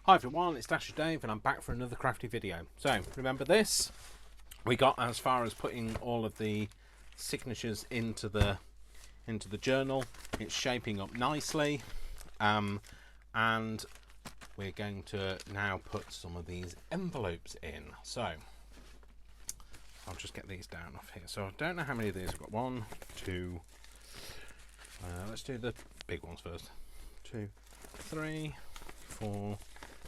Hi everyone, it's Dasher Dave and I'm back for another crafty video. So, remember this? We got as far as putting all of the signatures into the journal. It's shaping up nicely. And we're going to now put some of these envelopes in. So, I'll just get these down off here. So, I don't know how many of these I've got. 1, 2, let's do the big ones first. 2, 3, 4,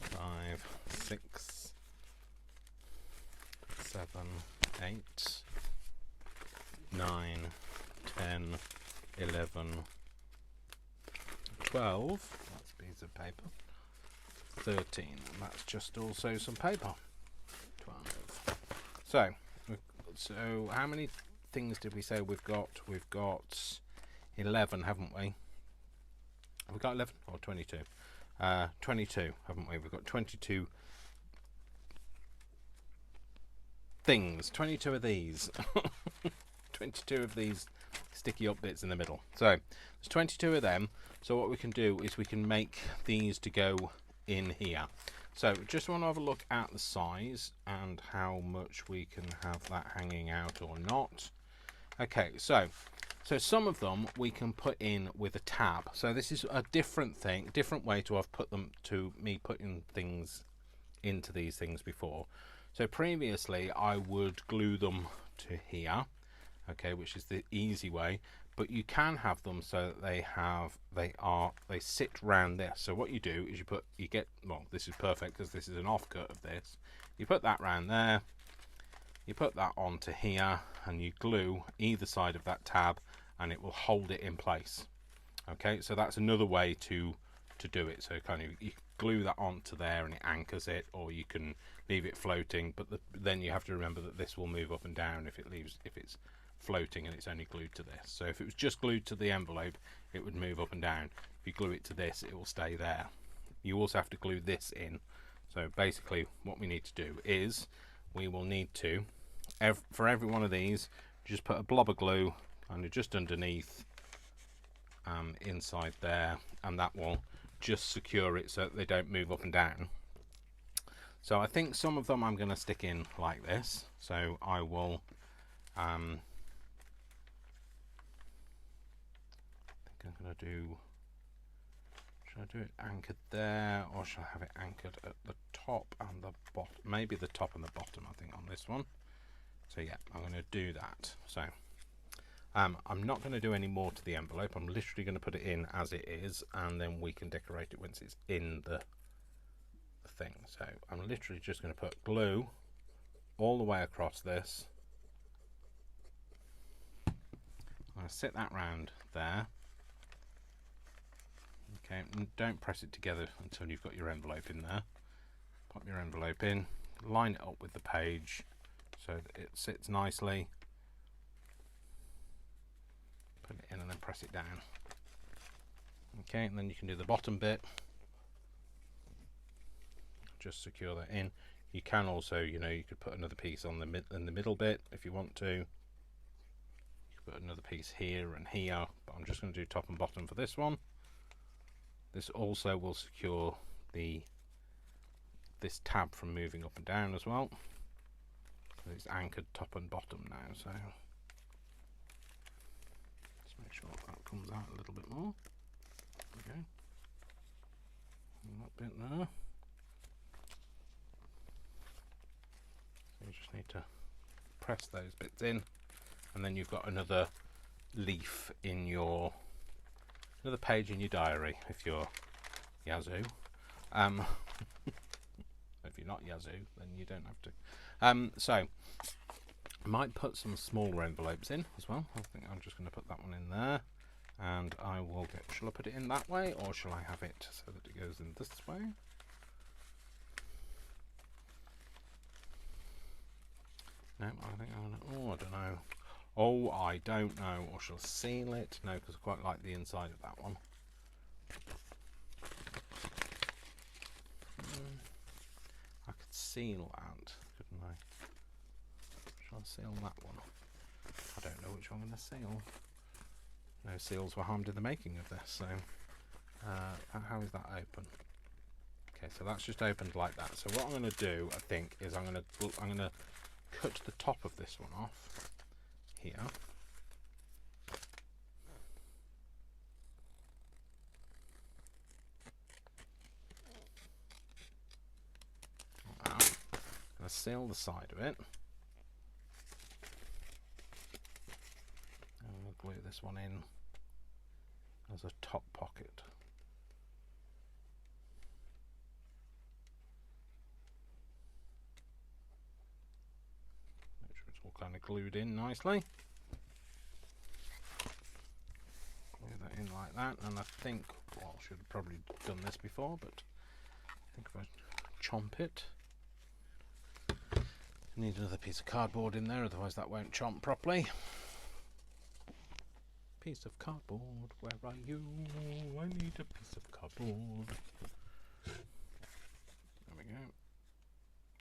5, 6, 7, 8, 9, 10, 11, 12. That's a piece of paper. 13. And that's just also some paper. 12. So how many things did we say we've got? We've got 11, haven't we? Have we got 11 or 22? 22, haven't we? We've got 22 things. 22 of these. 22 of these sticky up bits in the middle. So there's 22 of them. So what we can do is we can make these to go in here. So just want to have a look at the size and how much we can have that hanging out or not. Okay, so some of them we can put in with a tab. So this is a different way to have put them to me putting things into these things before. So previously I would glue them to here, okay, which is the easy way, but you can have them so that they sit round this. So what you do is well, this is perfect because this is an offcut of this. You put that round there, you put that onto here, and you glue either side of that tab and it will hold it in place. Okay, so that's another way to do it. So kind of you glue that onto there and it anchors it, or you can leave it floating, but then you have to remember that this will move up and down if it's floating and it's only glued to this. So if it was just glued to the envelope, it would move up and down. If you glue it to this, it will stay there. You also have to glue this in. So basically what we need to do is we will need to, for every one of these, just put a blob of glue kind of just underneath, inside there, and that will just secure it so that they don't move up and down. So I think some of them I'm going to stick in like this. So I will, I think I'm going to do, should I do it anchored there, or should I have it anchored at the top and the bottom? Maybe the top and the bottom, I think, on this one. So yeah, I'm going to do that. So I'm not going to do any more to the envelope. I'm literally going to put it in as it is, and then we can decorate it once it's in the thing. So I'm literally just going to put glue all the way across this. I'm going to sit that round there. Okay, and don't press it together until you've got your envelope in there. Pop your envelope in, line it up with the page so that it sits nicely. Put it in and then press it down. Okay, and then you can do the bottom bit. Just secure that in. You can also, you could put another piece on in the middle bit if you want to. You could put another piece here and here, but I'm just going to do top and bottom for this one. This also will secure this tab from moving up and down as well. It's anchored top and bottom now, so make sure that comes out a little bit more. Okay, and that bit there. So you just need to press those bits in, and then you've got another leaf in another page in your diary if you're Yazoo. If you're not Yazoo, then you don't have to. So I might put some smaller envelopes in as well. I think I'm just going to put that one in there, and I will shall I put it in that way, or shall I have it so that it goes in this way? No, I think I'm going to, I don't know. Oh, I don't know. Or shall I seal it? No, because I quite like the inside of that one. I could seal that, couldn't I? Shall I seal that one? I don't know which one I'm going to seal. No seals were harmed in the making of this, so how is that open? Okay, so that's just opened like that. So what I'm going to do, I think, is I'm going to cut the top of this one off here. I'm going to seal the side of it. And we'll glue this one in as a top pocket. Make sure it's all kind of glued in nicely. Glue that in like that, and I think, well, I should have probably done this before, but I think if I chomp it, I need another piece of cardboard in there, otherwise that won't chomp properly. Piece of cardboard, where are you? I need a piece of cardboard. There we go.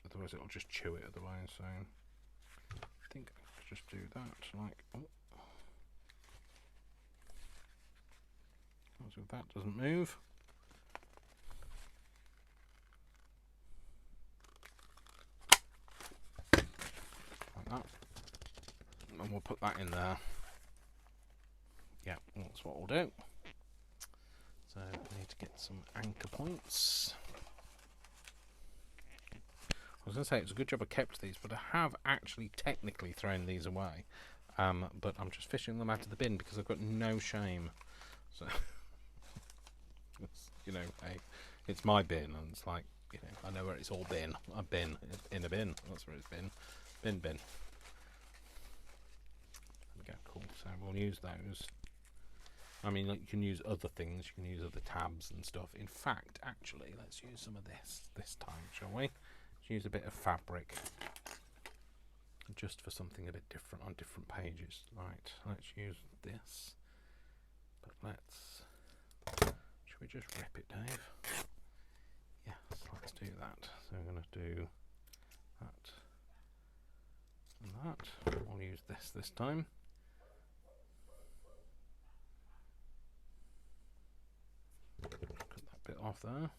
Otherwise it'll just chew it otherwise, so I think I'll just do that, like, oh. So that doesn't move. Like that. And we'll put that in there. Yeah, that's what we'll do. So we need to get some anchor points. I was going to say it's a good job I kept these, but I have actually technically thrown these away. But I'm just fishing them out of the bin because I've got no shame. So, you know, hey, it's my bin, and it's like, you know, I know where it's all been. I've been in a bin. That's where it's been. Bin. There we go. Cool. So we'll use those. I mean, like, you can use other things. You can use other tabs and stuff. In fact, actually, let's use some of this time, shall we? Let's use a bit of fabric, just for something a bit different on different pages. Right, let's use this. But should we just rip it, Dave? Yes, let's do that. So we're going to do that and that. We'll use this time. Cut that bit off there. I'm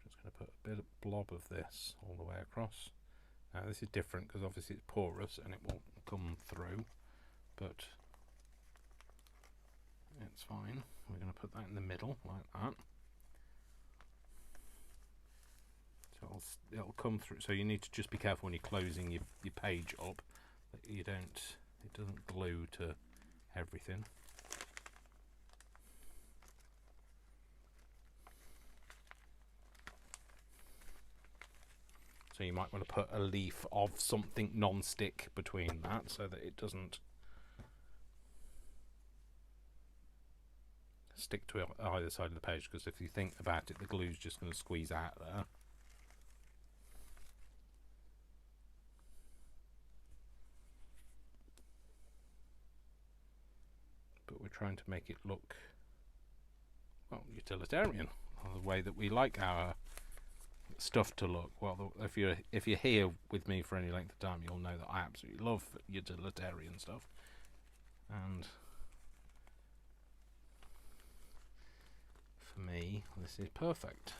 just going to put a bit of blob of this all the way across. Now this is different because obviously it's porous and it won't come through, but it's fine. We're going to put that in the middle like that. So it'll come through. So you need to just be careful when you're closing your page up that it doesn't glue to everything. So you might want to put a leaf of something non-stick between that so that it doesn't stick to either side of the page, because if you think about it, the glue's just going to squeeze out there. But we're trying to make it look, well, utilitarian, the way that we like our stuff to look. Well, if you're here with me for any length of time, you'll know that I absolutely love utilitarian stuff, and for me this is perfect.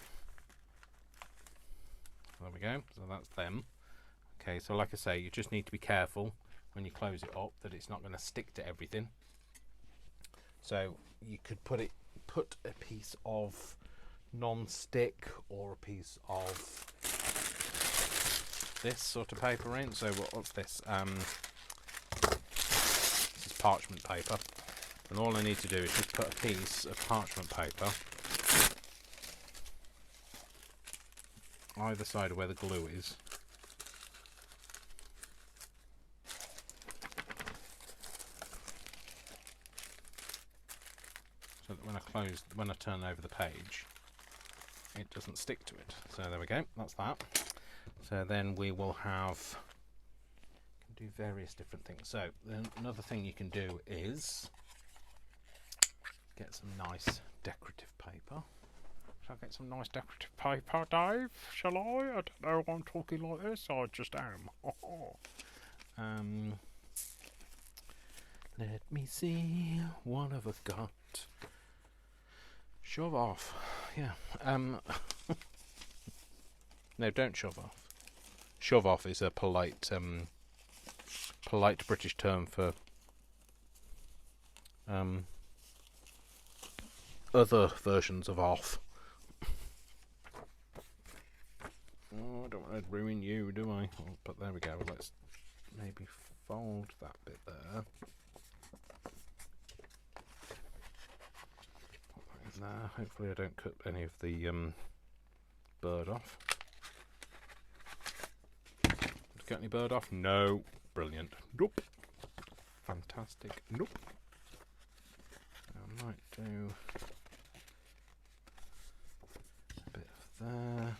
There we go. So that's them. Okay, so like I say, you just need to be careful when you close it up that it's not going to stick to everything. So you could put a piece of non-stick or a piece of this sort of paper in. So what's this? This is parchment paper, and all I need to do is just put a piece of parchment paper either side of where the glue is. So that when I turn over the page, it doesn't stick to it. So there we go, that's that. So then we will do various different things. So then another thing you can do is get some nice decorative paper. Shall I get some nice decorative paper, Dave? Shall I? I don't know why I'm talking like this, I just am. Let me see what have I got. Shove off. Yeah. No, don't shove off. Shove off is a polite British term for other versions of off. Oh, I don't want to ruin you, do I? Oh, but there we go. Let's maybe fold that bit there. Put that in there. Hopefully I don't cut any of the bird off. Got any bird off? No. Brilliant. Nope. Fantastic. Nope. I might do a bit of there.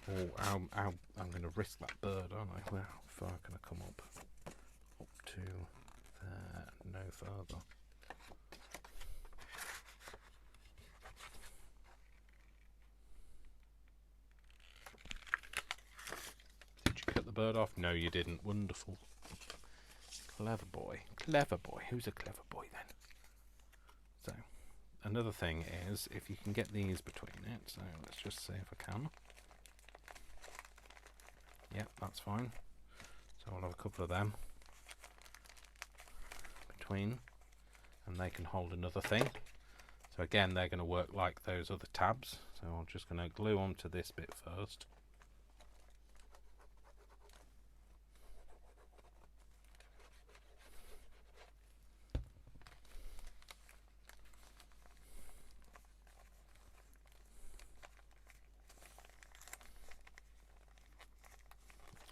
Oh, I'm going to risk that bird, aren't I? Well, how far can I come up? Up to there, no further. Did you cut the bird off? No, you didn't. Wonderful. Clever boy. Clever boy. Who's a clever boy then? So, another thing is, if you can get these between it, so let's just see if I can. Yep, that's fine. So I'll have a couple of them between, and they can hold another thing. So again, they're going to work like those other tabs. So I'm just going to glue onto this bit first.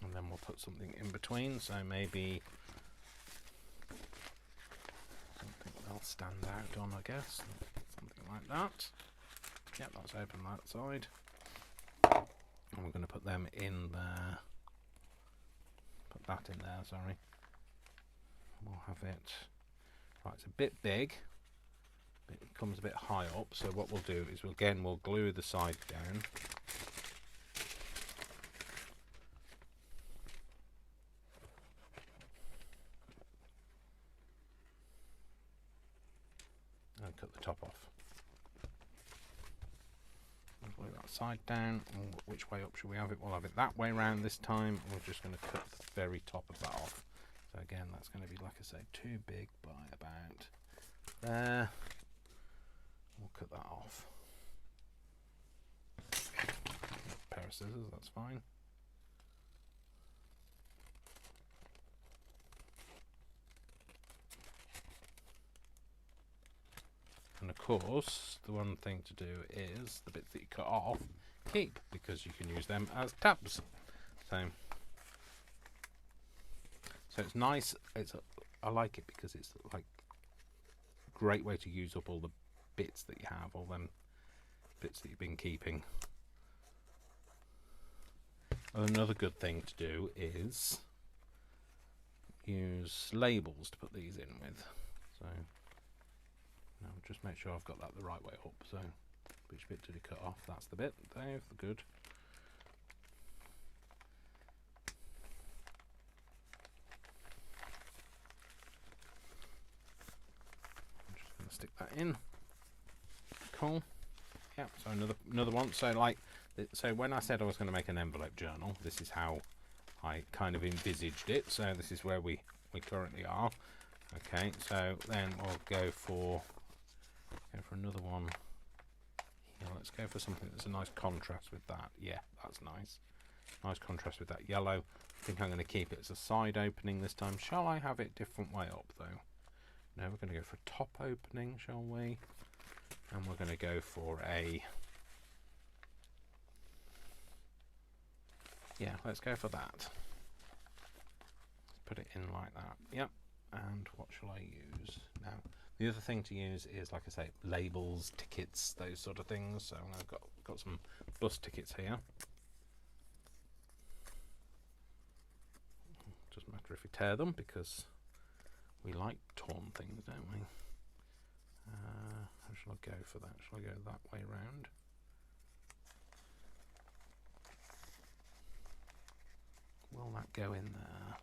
And then we'll put something in between, so maybe something they'll stand out on, I guess. Something like that. Yep, let's open that side. And we're going to put them in there. Put that in there, sorry. We'll have it. Right, it's a bit big. It comes a bit high up, so what we'll do is we'll glue the side down. And cut the top off. Glue that side down. Which way up should we have it? We'll have it that way round this time. We're just going to cut the very top of that off. So again, that's going to be, like I say, too big by about there. We'll cut that off. A pair of scissors, that's fine. And of course, the one thing to do is the bits that you cut off, keep, because you can use them as tabs. So it's nice. I like it because it's like a great way to use up all the bits that you have, all them bits that you've been keeping. Another good thing to do is use labels to put these in with. So now just make sure I've got that the right way up. So which bit did you cut off? That's the bit, Dave. Good. I'm just going to stick that in. Cool. Yeah. So another one. So when I said I was going to make an envelope journal, this is how I kind of envisaged it. So this is where we currently are. Okay. So then we'll go for another one. Yeah, let's go for something that's a nice contrast with that. Yeah, that's nice. Nice contrast with that yellow. I think I'm going to keep it as a side opening this time. Shall I have it different way up though? No, we're going to go for a top opening, shall we? And we're going to go for a... Yeah, let's go for that. Let's put it in like that. Yep. And what shall I use now? The other thing to use is, like I say, labels, tickets, those sort of things. So I've got some bus tickets here. Doesn't matter if we tear them because we like torn things, don't we? How shall I go for that? Shall I go that way round? Will that go in there?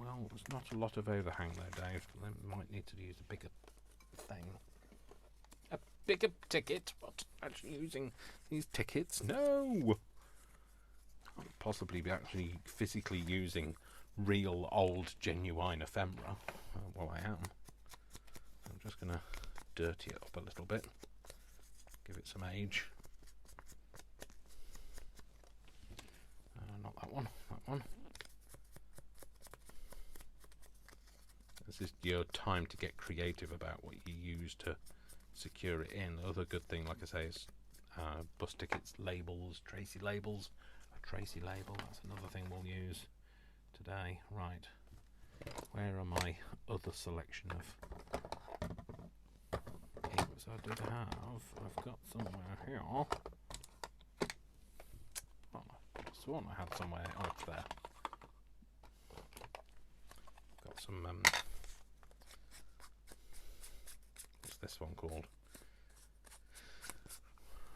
Well, there's not a lot of overhang though, Dave. They might need to use a bigger thing. A bigger ticket? What? Actually using these tickets? No! Can't possibly be actually physically using real, old, genuine ephemera. Well, I am. I'm just going to dirty it up a little bit. Give it some age. Not that one. That one. This is your time to get creative about what you use to secure it in. Other good thing, like I say, is bus tickets, labels, Tracy labels. A Tracy label, that's another thing we'll use today. Right, where are my other selection of inks I did have? I've got somewhere here. Oh, I sworn I had somewhere up there. Got some what's this one called?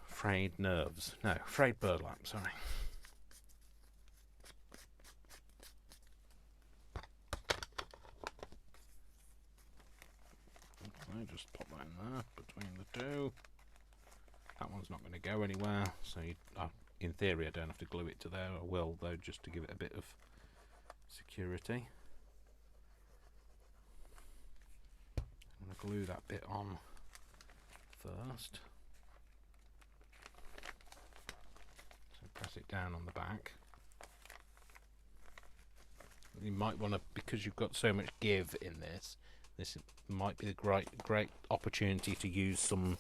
Frayed nerves. No, frayed burlap, sorry. So just pop that in there between the two. That one's not going to go anywhere, so in theory I don't have to glue it to there. I will though, just to give it a bit of security. I'm going to glue that bit on first. So press it down on the back. You might want to, because you've got so much give in this might be a great opportunity to use some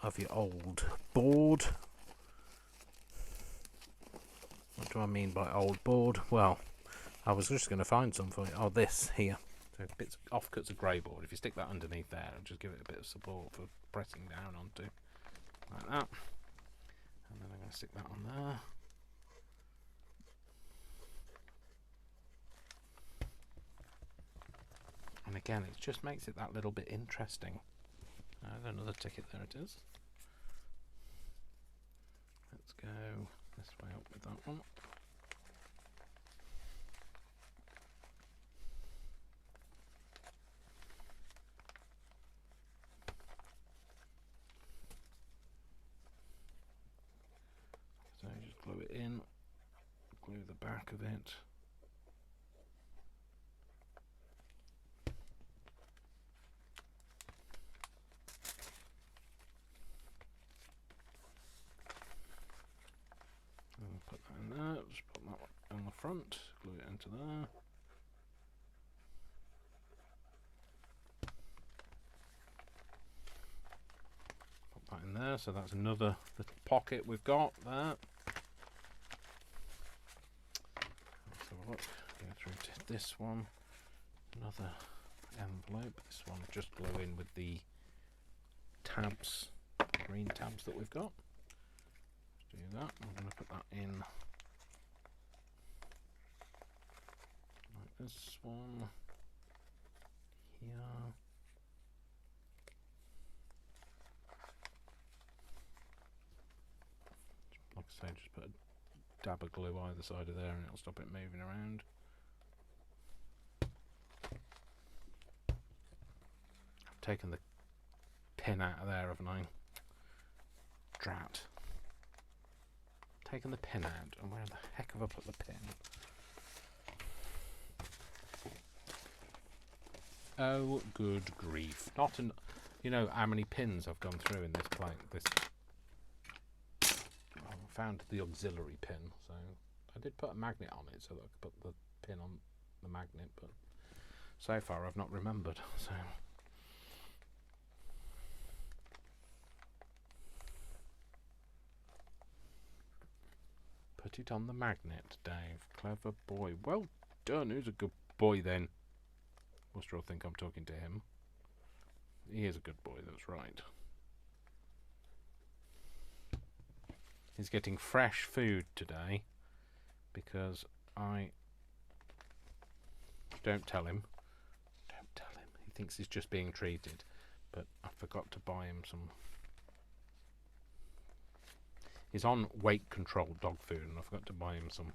of your old board. What do I mean by old board? Well, I was just going to find some for you. Oh, this here. So bits offcuts of grey board. If you stick that underneath there, it'll just give it a bit of support for pressing down onto, like that. And then I'm going to stick that on there. And again, it just makes it that little bit interesting. Another ticket, there it is. Let's go this way up with that one. So just glue it in, glue the back of it. Put that in there, just put that one on the front, glue it into there. Put that in there, so that's another little pocket we've got there. Let's have a look, go through to this one, another envelope. This one just glue in with the tabs, green tabs that we've got. Do that. I'm going to put that in like this one here. Like I say, just put a dab of glue either side of there and it'll stop it moving around. I've taken the pin out of there, haven't I? Drat. Taken the pin out, and where the heck have I put the pin? Oh, good grief! Not an, you know how many pins I've gone through in this plate. I found the auxiliary pin, so I did put a magnet on it so that I could put the pin on the magnet, but so far I've not remembered. So. Put it on the magnet, Dave. Clever boy. Well done. Who's a good boy then? Must all think I'm talking to him. He is a good boy, that's right. He's getting fresh food today because I don't tell him. Don't tell him. He thinks he's just being treated, but I forgot to buy him some. He's on weight controlled dog food, and I forgot to buy him some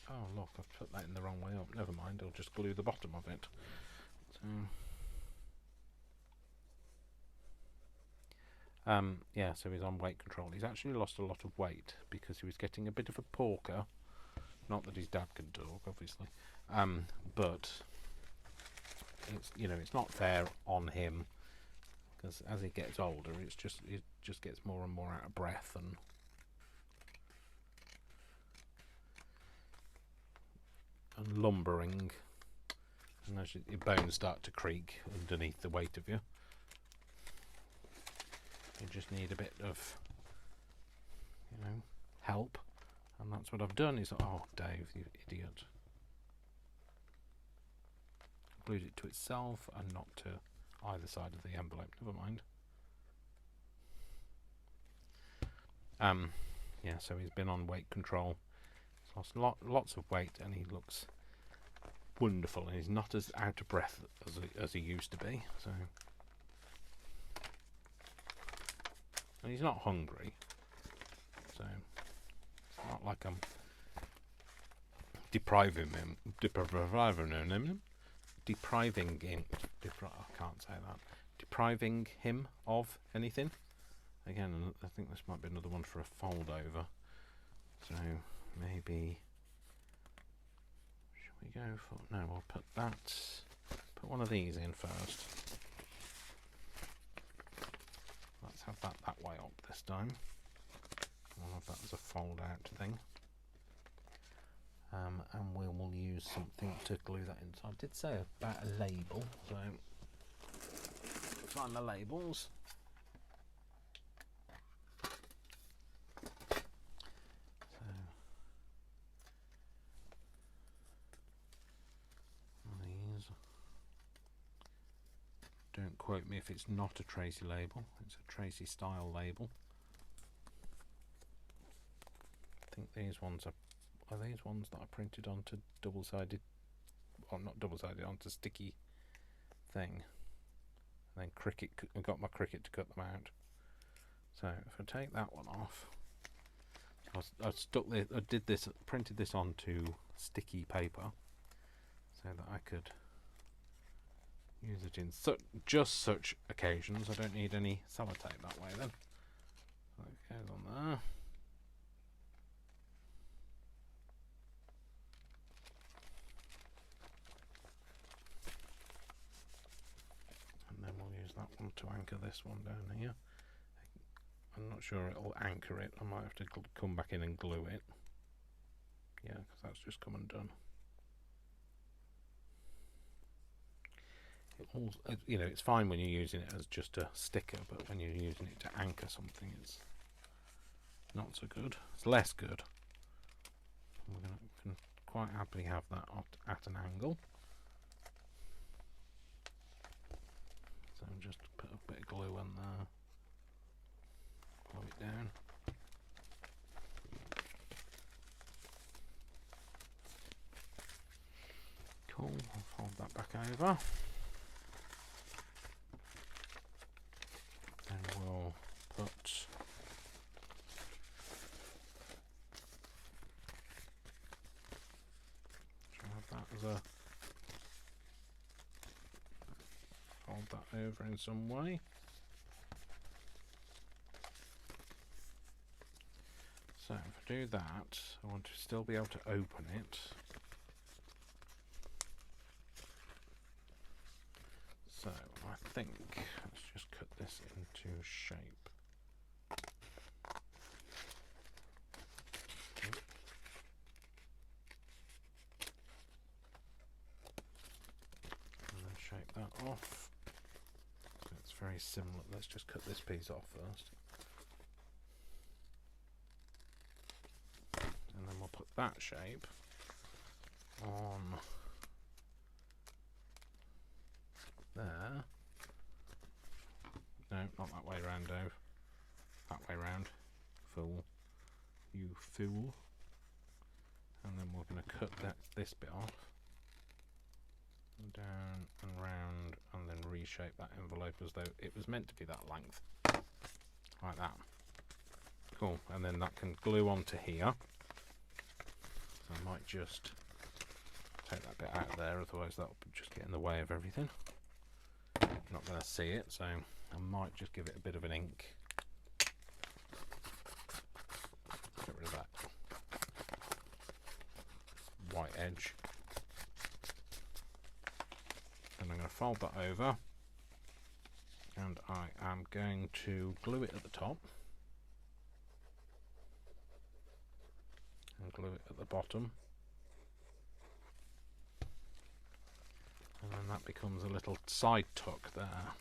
Oh look, I've put that in the wrong way up. Never mind, I'll just glue the bottom of it. So, yeah, so he's on weight control. He's actually lost a lot of weight because he was getting a bit of a porker. Not that his dad can talk, obviously, but it's, you know, it's not fair on him because as he gets older, it just gets more and more out of breath and lumbering, and as your bones start to creak underneath the weight of you. You just need a bit of, you know, help, and that's what I've done. Is, oh, Dave, you idiot! Glued it to itself and not to either side of the envelope. Never mind. Yeah, so he's been on weight control. He's lost lots of weight, and he looks wonderful. And he's not as out of breath as he used to be. So. And he's not hungry, so it's not like I'm depriving him. I can't say that. Depriving him of anything. Again, I think this might be another one for a fold over. So maybe should we go for? No, we'll put that. Put one of these in first. Let's have that way up this time. I'll have that as a fold out thing. And we will use something to glue that in. So I did say about a label, so find the labels. So these. Don't quote me if it's not a Tracy label. It's a Tracy style label. I think these ones are these ones that I printed onto double-sided, or not double-sided, onto sticky thing. And then Cricut, I got my Cricut to cut them out. So if I take that one off, I stuck this, I did this, printed this onto sticky paper so that I could use it in just such occasions. I don't need any sellotape that way then. So it goes on there. And then we'll use that one to anchor this one down here. I'm not sure it'll anchor it. I might have to come back in and glue it. Yeah, because that's just come undone. You know, it's fine when you're using it as just a sticker, but when you're using it to anchor something, it's not so good. It's less good. We can quite happily have that at an angle. So just put a bit of glue in there. Glue it down. Cool, I'll fold that back over. And we'll put have that as a fold that over in some way. So if I do that, I want to still be able to open it. So I think let's just cut this into shape. And then shape that off. So it's very similar. Let's just cut this piece off first. And then we'll put that shape on there. No, not that way round, Dave. That way round. Fool. You fool. And then we're going to cut this bit off. Down and round, and then reshape that envelope as though it was meant to be that length. Like that. Cool. And then that can glue onto here. So So I might just take that bit out of there, otherwise that'll just get in the way of everything. Not going to see it, so I might just give it a bit of an ink. Get rid of that white edge. And I'm going to fold that over, and I am going to glue it at the top and glue it at the bottom, and then that becomes a little side tuck there,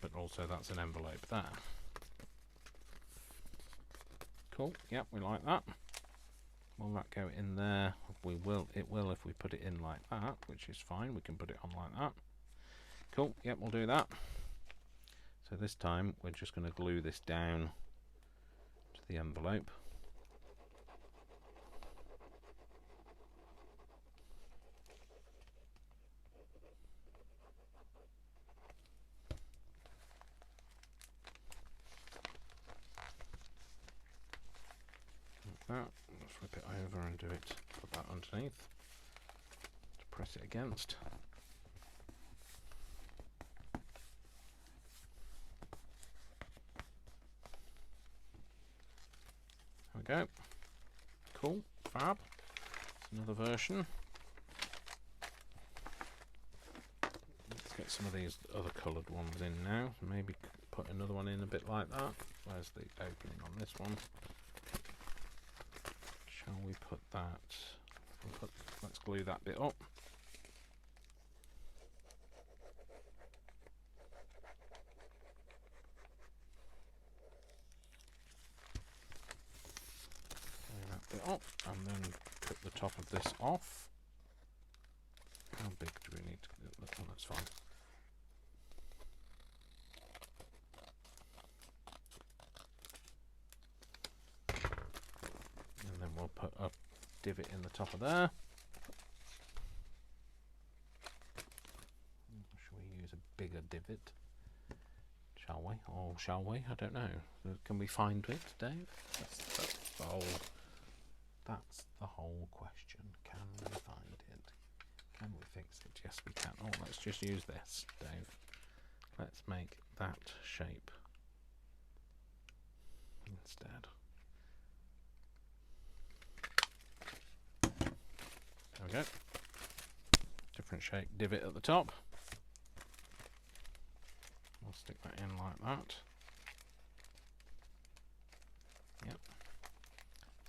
but also that's an envelope there. Cool, yep, we like that. Will that go in there? It will if we put it in like that, which is fine. We can put it on like that. Cool, yep, we'll do that. So this time we're just going to glue this down to the envelope. Like that. Let's flip it over and do it. Put that underneath to press it against. There we go. Cool, fab. It's another version. Let's get some of these other coloured ones in now. Maybe put another one in a bit like that. Where's the opening on this one? Shall we put that? Let's glue that bit up. Glue that bit up, and then cut the top of this off. How big do we need to get? Oh, that's fine. And then we'll put a divot in the top of there. Shall we use a bigger divot? Shall we? Or shall we? I don't know. Can we find it, Dave? That's the whole question. Can we find it? Can we fix it? Yes, we can. Oh, let's just use this, Dave. Let's make that shape instead. There we go. Different shape divot at the top. We'll stick that in like that. Yep.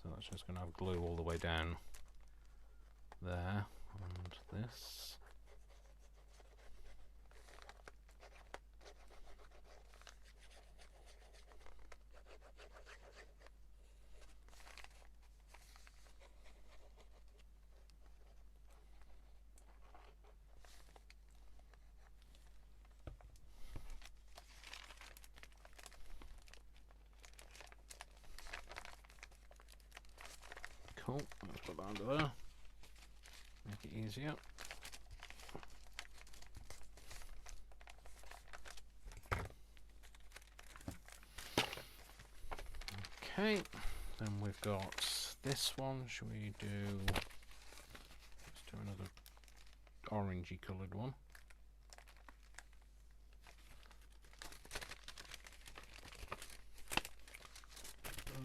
So that's just going to have glue all the way down there, and this. Cool, let's put that under there, make it easier. Okay, then we've got this one. Should we do, let's do another orangey coloured one.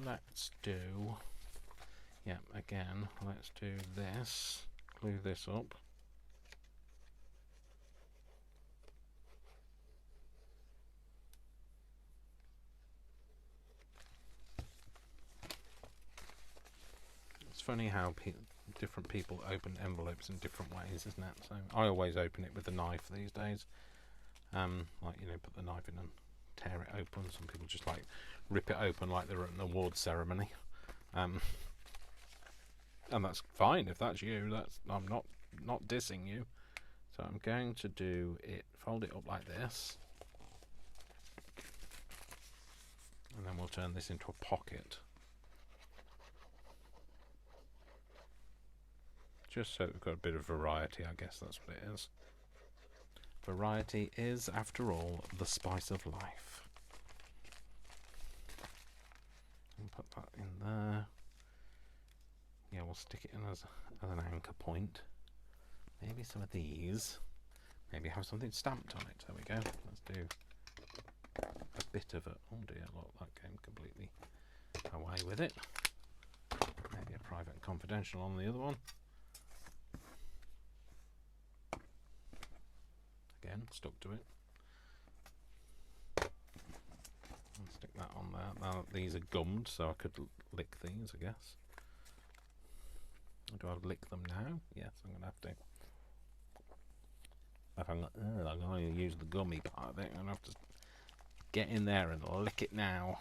Let's do, yeah, again, let's do this, glue this up. It's funny how different people open envelopes in different ways, isn't it? So I always open it with a knife these days. Like, you know, put the knife in and tear it open. Some people just like rip it open like they're at an awards ceremony. And that's fine if that's you. I'm not dissing you. So I'm going to do it, fold it up like this, and then we'll turn this into a pocket. Just so we've got a bit of variety, I guess that's what it is. Variety is, after all, the spice of life. And put that in there. Yeah, we'll stick it in as an anchor point. Maybe some of these. Maybe have something stamped on it. There we go. Let's do a bit of it. Oh dear, look, that came completely away with it. Maybe a private and confidential on the other one. Again, stuck to it. I'll stick that on there. Now these are gummed, so I could lick these, I guess. Do I lick them now? Yes, I'm going to have to. If I'm going to use the gummy part of it, I'm going to have to get in there and lick it now.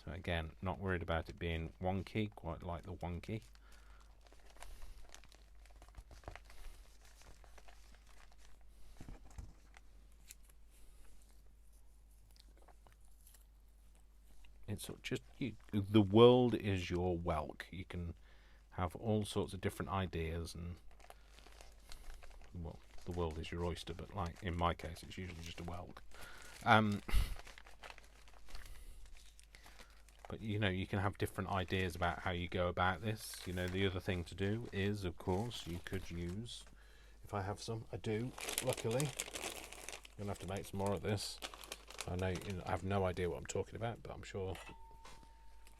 So again, not worried about it being wonky, quite like the wonky. It's just the world is your whelk. You can have all sorts of different ideas, and well, the world is your oyster. But like in my case, it's usually just a whelk. But you know, you can have different ideas about how you go about this. You know, the other thing to do is, of course, you could use. If I have some, I do. Luckily, I'm gonna have to make some more of this. I know, I have no idea what I'm talking about, but I'm sure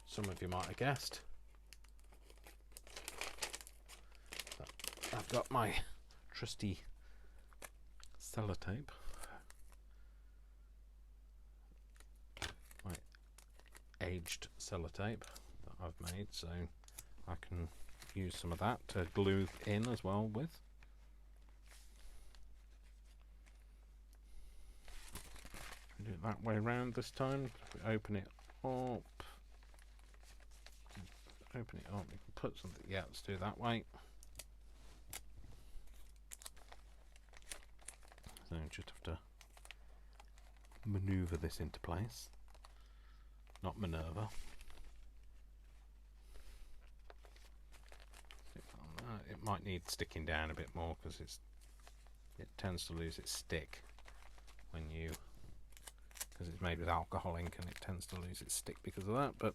some of you might have guessed. I've got my trusty sellotape, my aged sellotape that I've made, so I can use some of that to glue in as well with. Do it that way around this time. If we open it up, we can put something. Yeah, let's do it that way. So just have to maneuver this into place, not Minerva. It might need sticking down a bit more because it tends to lose its stick when you. Because it's made with alcohol ink and it tends to lose its stick because of that, but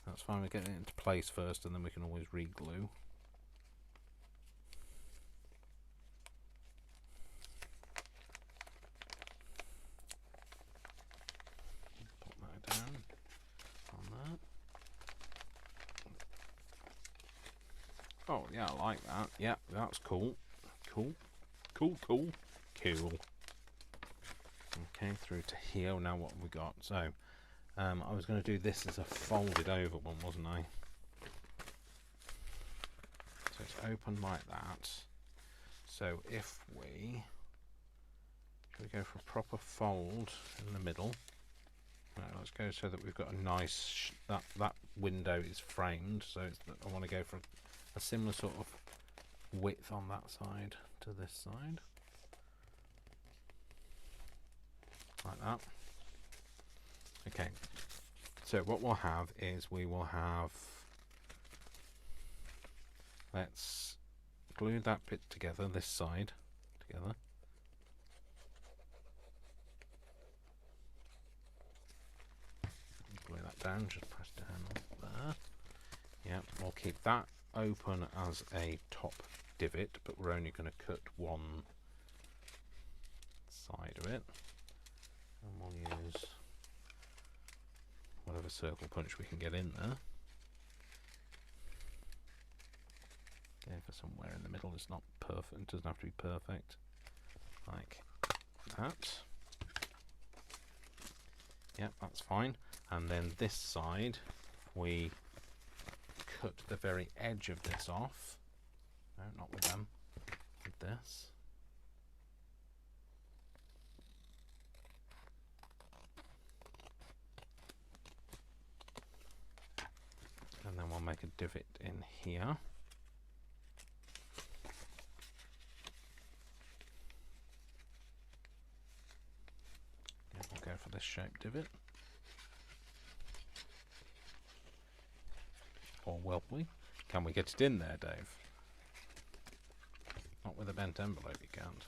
that's fine. We're getting it into place first and then we can always re-glue. Put that down on that. Oh yeah, I like that. Yeah, that's cool. Cool. Okay, through to here. Now what have we got? So I was going to do this as a folded over one, wasn't I? So it's open like that. So if we go for a proper fold in the middle. Right, let's go so that we've got a nice that window is framed. So I want to go for a similar sort of width on that side to this side. Like that. Okay, so what we'll have is let's glue that bit together, this side together. Glue that down, just press down there. Yeah, we'll keep that open as a top divot, but we're only going to cut one side of it. And we'll use whatever circle punch we can get in there. Go for somewhere in the middle. It's not perfect. It doesn't have to be perfect. Like that. Yep, that's fine. And then this side, we cut the very edge of this off. No, not with them. With this. And then we'll make a divot in here. And we'll go for this shaped divot. Or will we? Can we get it in there, Dave? Not with a bent envelope, you can't.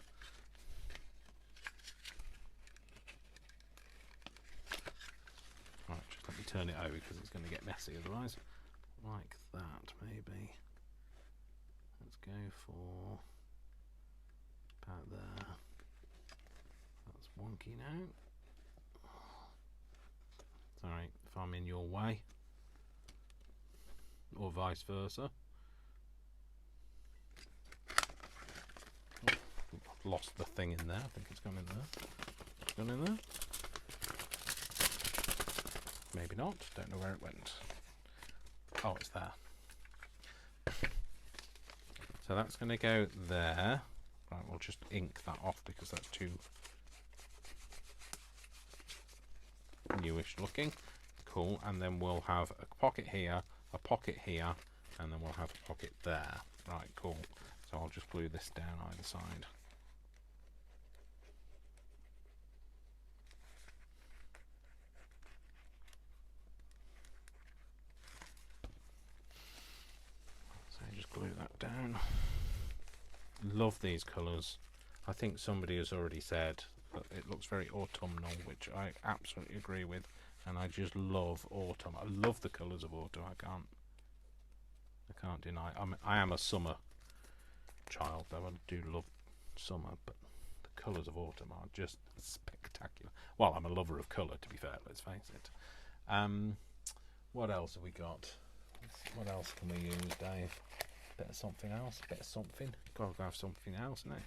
Right, just let me turn it over because it's going to get messy otherwise. like that, maybe. Let's go for about there. That's wonky now. Sorry if I'm in your way, or vice versa. Oh, I've lost the thing in there. I think it's gone in there. It's gone in there. Maybe not. Don't know where it went. Oh, it's there. So that's going to go there. Right, we'll just ink that off because that's too newish looking. Cool. And then we'll have a pocket here, a pocket here, and then we'll have a pocket there. Right, cool. So I'll just glue this down either side. So just glue that down. Love these colours. I think somebody has already said that it looks very autumnal, which I absolutely agree with, and I just love autumn. I love the colours of autumn. I can't deny. I am a summer child, though. I do love summer, but the colours of autumn are just spectacular. Well, I'm a lover of colour, to be fair. Let's face it. What else have we got? What else can we use, Dave? Bit of something else. Bit of something. Gotta have something else now.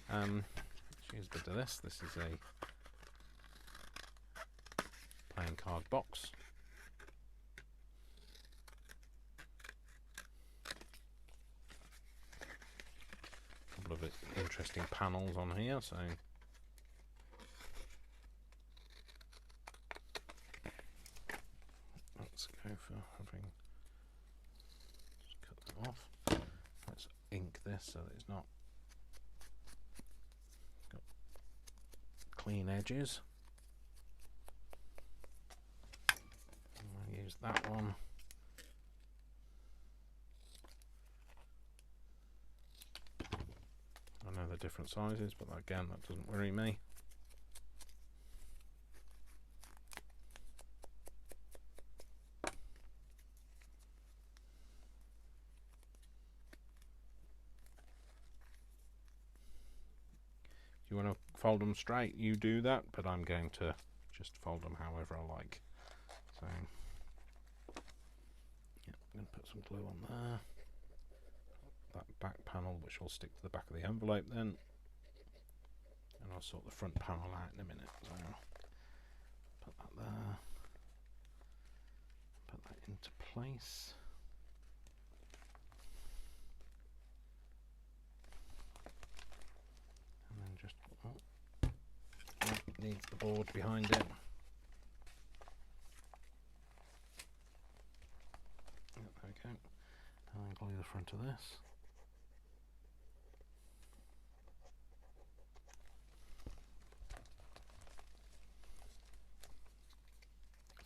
Let's use a bit of this. This is a playing card box. A couple of interesting panels on here, so let's go for having. Just cut that off. Let's ink this so that it's not got clean edges. I'll use that one. I know they're different sizes, but again, that doesn't worry me. If you want to fold them straight, you do that, but I'm going to just fold them however I like. So, yeah, I'm going to put some glue on there. That back panel, which will stick to the back of the envelope then. And I'll sort the front panel out in a minute. So, put that there. Put that into place. And then just, needs the board behind it. Yep, there we go. And then glue the front of this.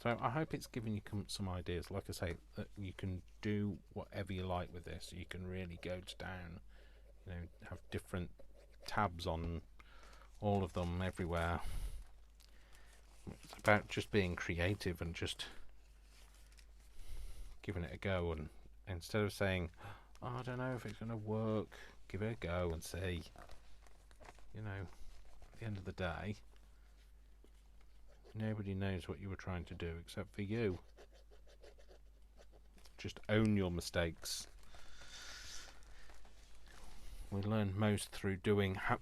So I hope it's given you some ideas. Like I say, that you can do whatever you like with this. You can really go to town. You know, have different tabs on all of them everywhere. It's about just being creative and just giving it a go. And instead of saying, oh, I don't know if it's going to work, give it a go and see. You know, at the end of the day, nobody knows what you were trying to do except for you. Just own your mistakes. We learn most through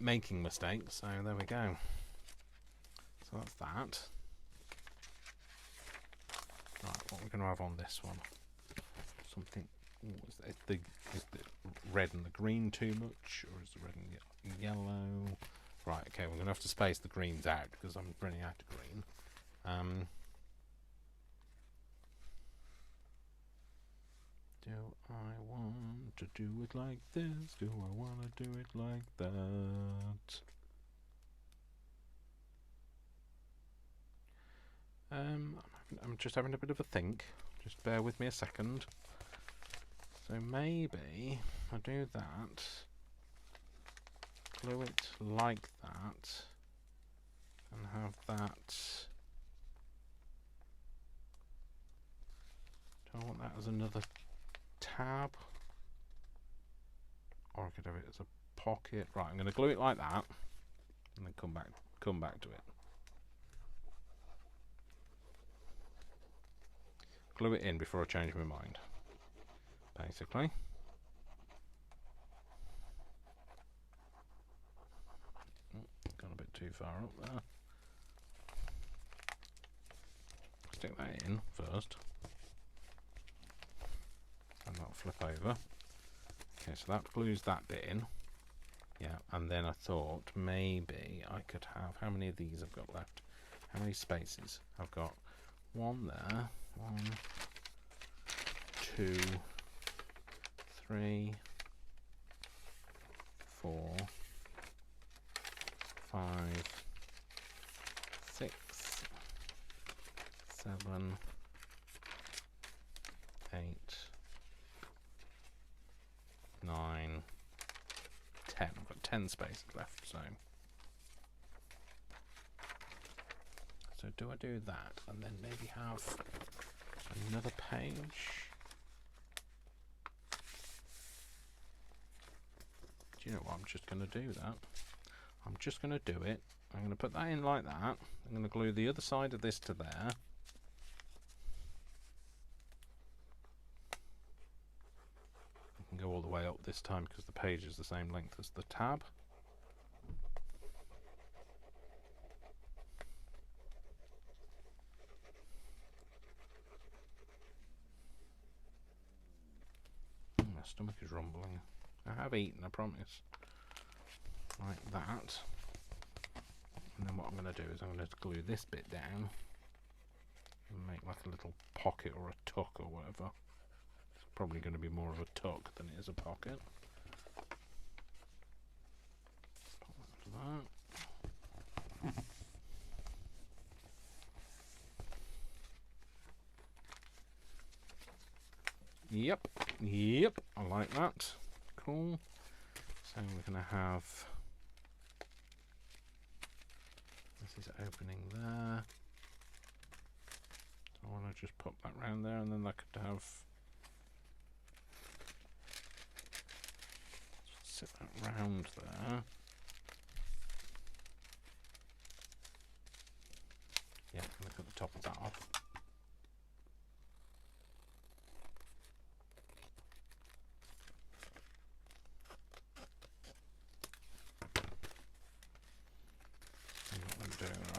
making mistakes, so there we go. So that's that. Right, what we're going to have on this one? Something. Is the red and the green too much, or is the red and yellow? Right, okay, we're going to have to space the greens out because I'm running out of green. Do I want to do it like this? Do I want to do it like that? I'm just having a bit of a think. Just bear with me a second. So maybe I do that, glue it like that, and have that. Do I want that as another tab, or I could have it as a pocket. Right, I'm going to glue it like that, and then come back to it. Glue it in before I change my mind, basically. Gone a bit too far up there. Stick that in first, and that'll flip over. Okay, so that glues that bit in. Yeah, and then I thought maybe I could have, how many of these I've got left? How many spaces? I've got one there, 1, 2, 3, 4, 5, 6, 7, 8, 9, 10. I've got 10 spaces left, so do I do that and then maybe have another page? Do you know what? I'm just going to do that. I'm just going to do it. I'm going to put that in like that. I'm going to glue the other side of this to there. I can go all the way up this time because the page is the same length as the tab. My stomach is rumbling. I have eaten, I promise. Like that. And then what I'm going to do is I'm going to glue this bit down and make like a little pocket or a tuck or whatever. It's probably going to be more of a tuck than it is a pocket. Pop that to that. Yep, I like that. Cool. So we're going to have, this is opening there. So I want to just pop that round there, and then I could have, sit that round there. Yeah, look at the top of that off.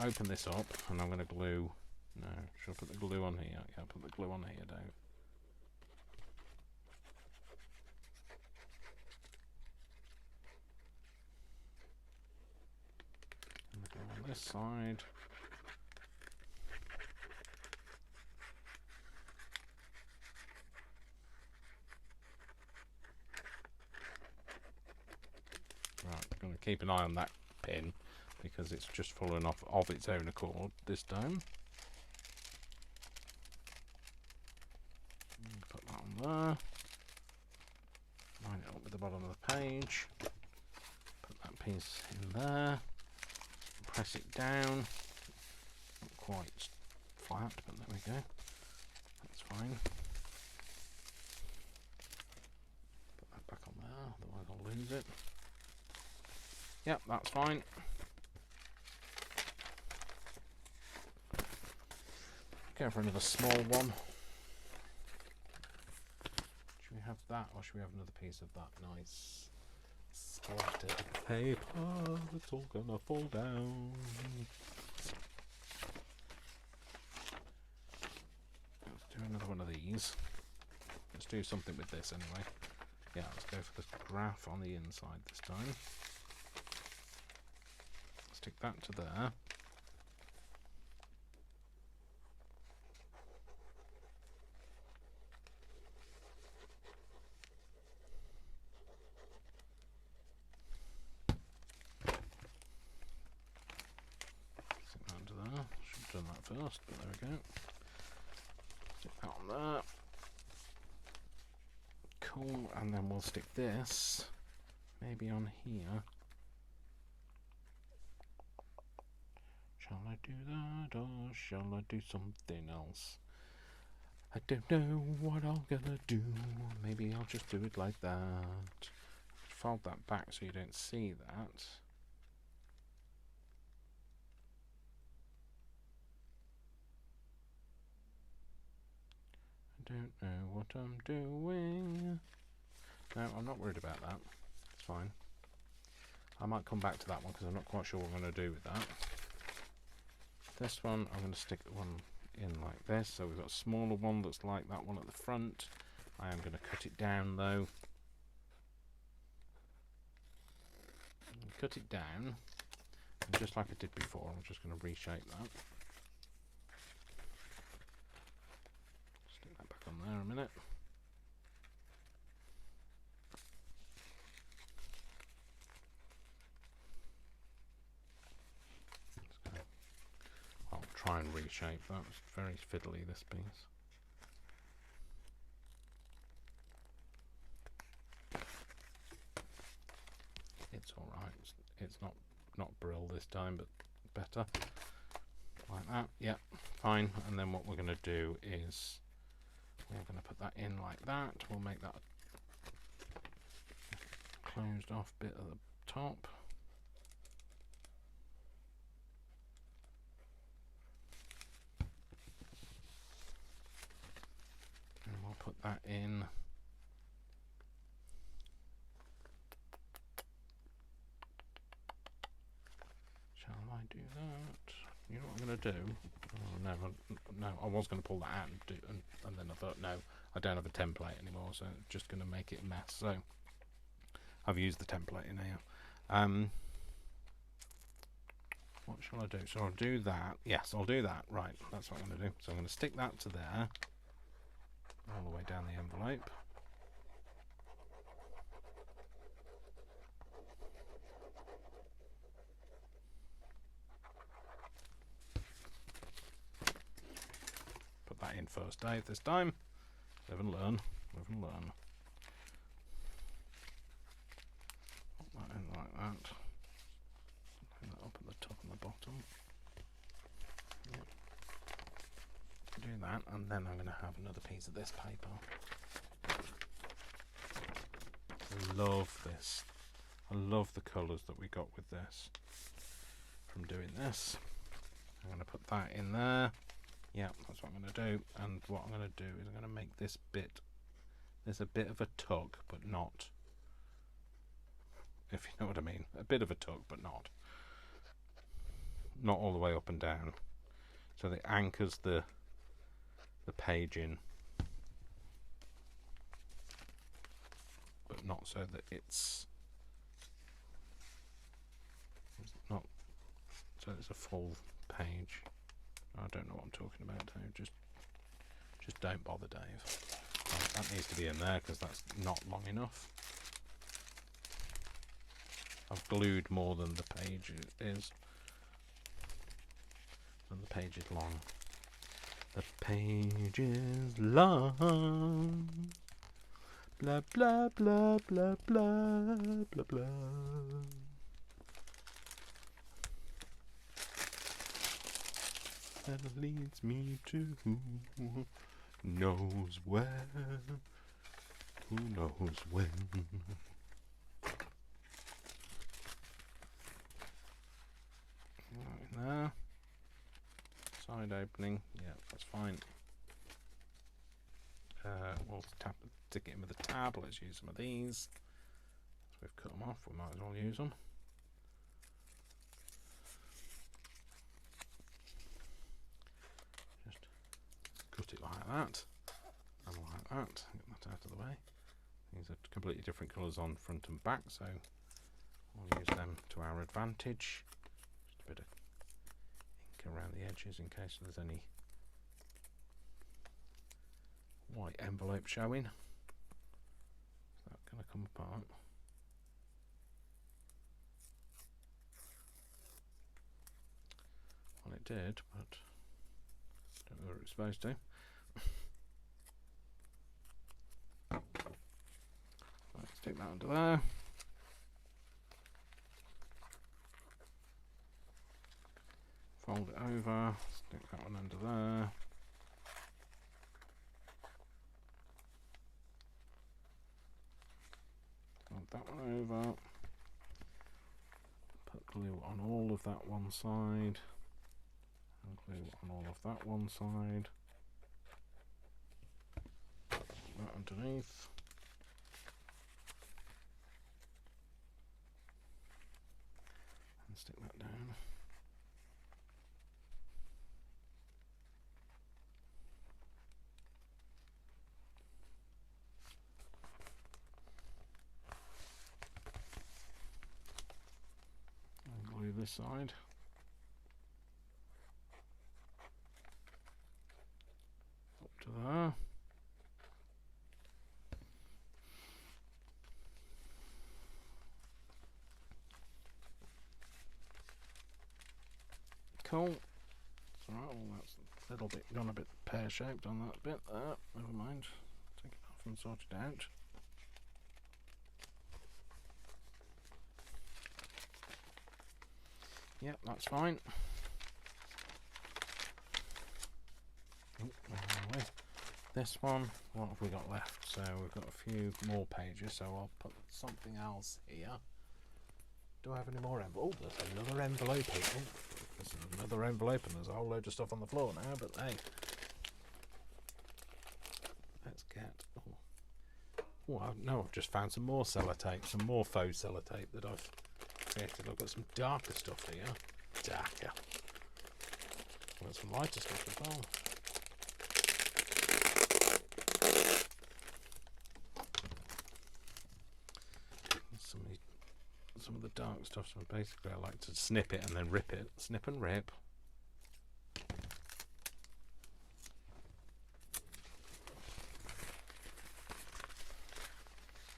Open this up, and I'm going to glue. No, should I put the glue on here? Yeah, put the glue on here, Dave. And the glue on this side. Right, I'm going to keep an eye on that pin, because it's just fallen off of its own accord this time. Put that on there. Line it up with the bottom of the page. Put that piece in there. Press it down. Not quite flat, but there we go. That's fine. Put that back on there, otherwise I'll lose it. Yep, that's fine. Go for another small one. Should we have that, or should we have another piece of that nice splattered paper? It's all gonna fall down. Let's do another one of these. Let's do something with this anyway. Yeah, let's go for the graph on the inside this time. Stick that to there. Done that first, but there we go. Stick that on there. Cool, and then we'll stick this maybe on here. Shall I do that, or shall I do something else? I don't know what I'm gonna do. Maybe I'll just do it like that. Fold that back so you don't see that. I don't know what I'm doing. No, I'm not worried about that. It's fine. I might come back to that one because I'm not quite sure what I'm going to do with that. This one, I'm going to stick one in like this. So we've got a smaller one that's like that one at the front. I am going to cut it down though. Cut it down. And just like I did before, I'm just going to reshape that. Stick that back on there a minute. I'll try and reshape that. It's very fiddly, this piece. It's alright. It's not brill this time, but better. Like that. Yeah, fine. And then what we're going to do is we're going to put that in like that. We'll make that a closed off bit at the top. And we'll put that in. Shall I do that? You know what I'm going to do? Oh, no, I was going to pull that out and then I thought, no, I don't have a template anymore, so it's just going to make it a mess. So I've used the template in here. What shall I do? So I'll do that. Yes, I'll do that. Right, that's what I'm going to do. So I'm going to stick that to there, all the way down the envelope. Put that in first, Dave, this time. Live and learn. Live and learn. Put that in like that. Put that up at the top and the bottom. Yep. Do that, and then I'm going to have another piece of this paper. I love this. I love the colours that we got with this from doing this. I'm going to put that in there. Yeah, that's what I'm going to do. And what I'm going to do is I'm going to make this bit, there's a bit of a tug, but not, if you know what I mean. A bit of a tug, but not all the way up and down. So it anchors the page in, but not so that it's not, so it's a full page. I don't know what I'm talking about, Dave. Just don't bother, Dave. Right, that needs to be in there because that's not long enough. I've glued more than the page is. And the page is long. The page is long. Blah blah blah blah blah blah blah. That leads me to who knows where, who knows when. Right in there. Side opening, yeah, that's fine. We'll stick it in with a tab. Let's use some of these. So we've cut them off, we might as well use them. Just cut it like that, and like that. Get that out of the way. These are completely different colours on front and back, so we'll use them to our advantage. Just a bit of ink around the edges in case there's any white envelope showing. Is that going to come apart? Well, it did, but I don't know whether it's supposed to. Right, stick that under there. Fold it over, stick that one under there. that one over. Put glue on all of that one side. And glue on all of that one side. Put that underneath. And stick that down. Glue this side. Up to there. Cool. It's alright, well that's a little bit gone a bit pear-shaped on that bit there. Never mind. Take it off and sort it out. Yep, that's fine. This one, what have we got left? So we've got a few more pages, so I'll put something else here. Do I have any more envelopes? Oh, there's another envelope here. Oh, there's another envelope and there's a whole load of stuff on the floor now, but hey. Let's get... Oh, I've just found some more sellotape, some more faux sellotape that I've created. I've got some darker stuff here. Darker. Got some lighter stuff as well. Some of the dark stuff, so basically I like to snip it and then rip it. Snip and rip.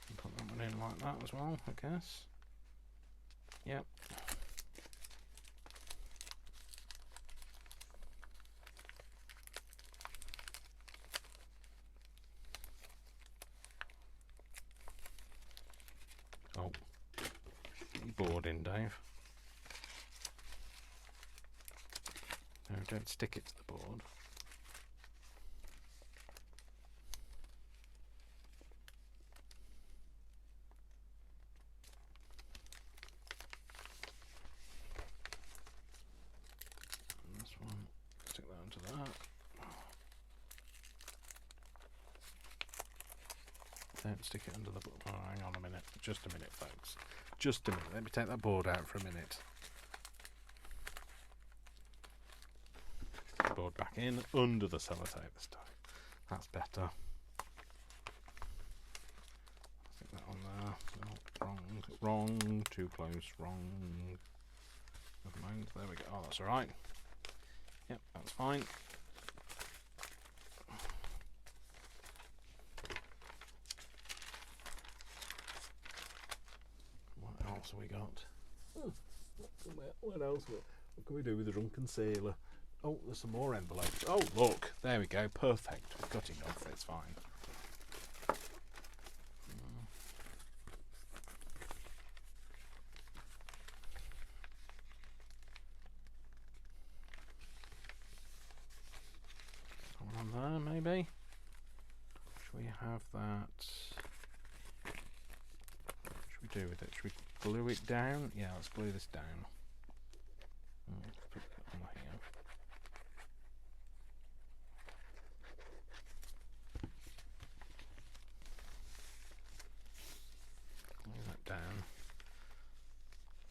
And put that one in like that as well, I guess. Yep. Oh. Board in, Dave. No, don't stick it to the board. And this one, stick that onto that. Don't stick it under the board. Oh, hang on a minute. Just a minute, folks. Just a minute. Let me take that board out for a minute. Board back in under the sellotape this time. That's better. Stick that on there. Oh, wrong. Too close. Wrong. Never mind. There we go. Oh, that's all right. Yep, that's fine. What we got? What else? What can we do with the drunken sailor? Oh, there's some more envelopes. Oh, look, there we go. Perfect. We've got enough. It's fine. One on there, maybe. Should we have that? What should we do with it? Should we glue it down? Yeah, let's glue this down. Put that on here. Glue that down.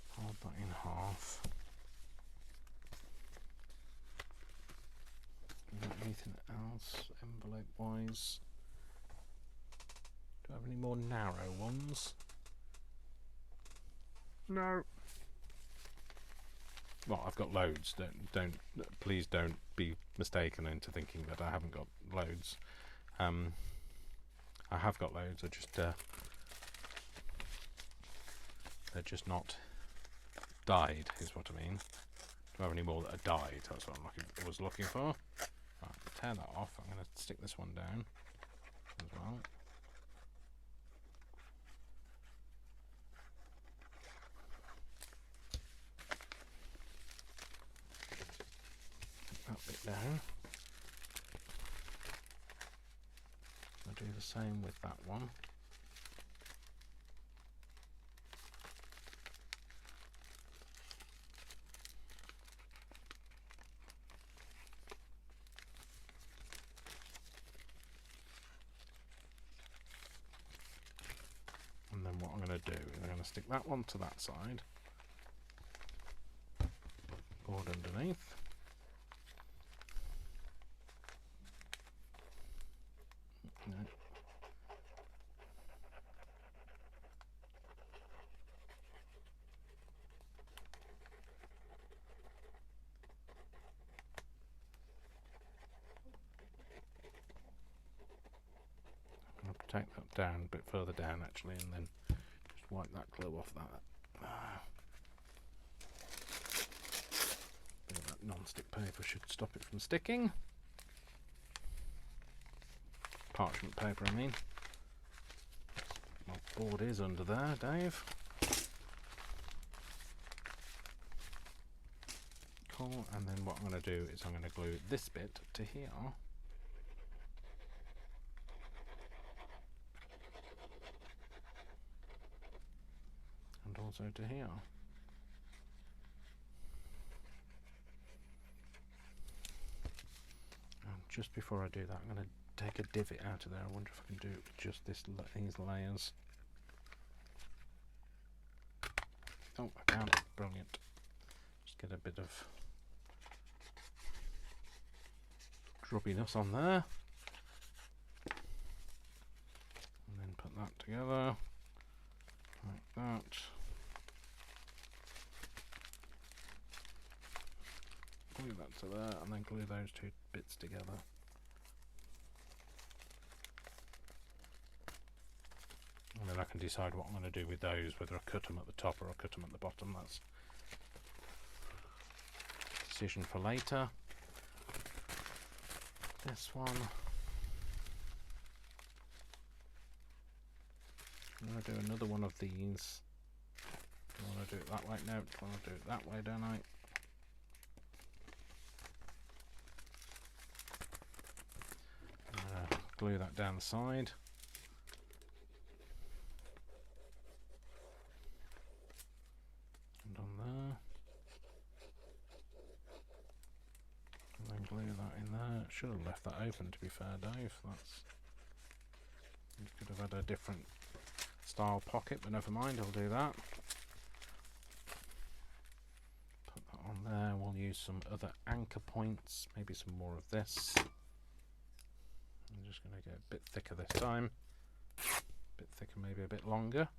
Hold that in half. Anything else envelope wise? Do I have any more narrow ones? No. Well, I've got loads. Please don't be mistaken into thinking that I haven't got loads. I have got loads. They're just not dyed, is what I mean. Do I have any more that are dyed? That's what I was looking for. Right, tear that off. I'm going to stick this one down as well. That bit down. I'll do the same with that one. going to stick that one to that side. Board underneath. No. I'm going to take that down a bit further down actually, and then just wipe that glue off that. Bit of that non-stick paper should stop it from sticking. Parchment paper, I mean. My board is under there, Dave. Cool, and then what I'm going to do is I'm going to glue this bit to here. And also to here. And just before I do that, I'm going to take a divot out of there. I wonder if I can do it with just these layers. Oh, I found it. Brilliant. Just get a bit of drubbiness on there. And then put that together. Like that. Glue that to there, and then glue those two bits together. And then I can decide what I'm going to do with those, whether I cut them at the top or I cut them at the bottom. That's a decision for later. This one, I'm going to do another one of these. Do I want to do it that way? No, I want to do it that way, don't I? Glue that down the side. And on there. And then glue that in there. Should have left that open, to be fair, Dave. You could have had a different style pocket, but never mind, I'll do that. Put that on there. We'll use some other anchor points, maybe some more of this. I'm just going to get a bit thicker this time. A bit thicker, maybe a bit longer.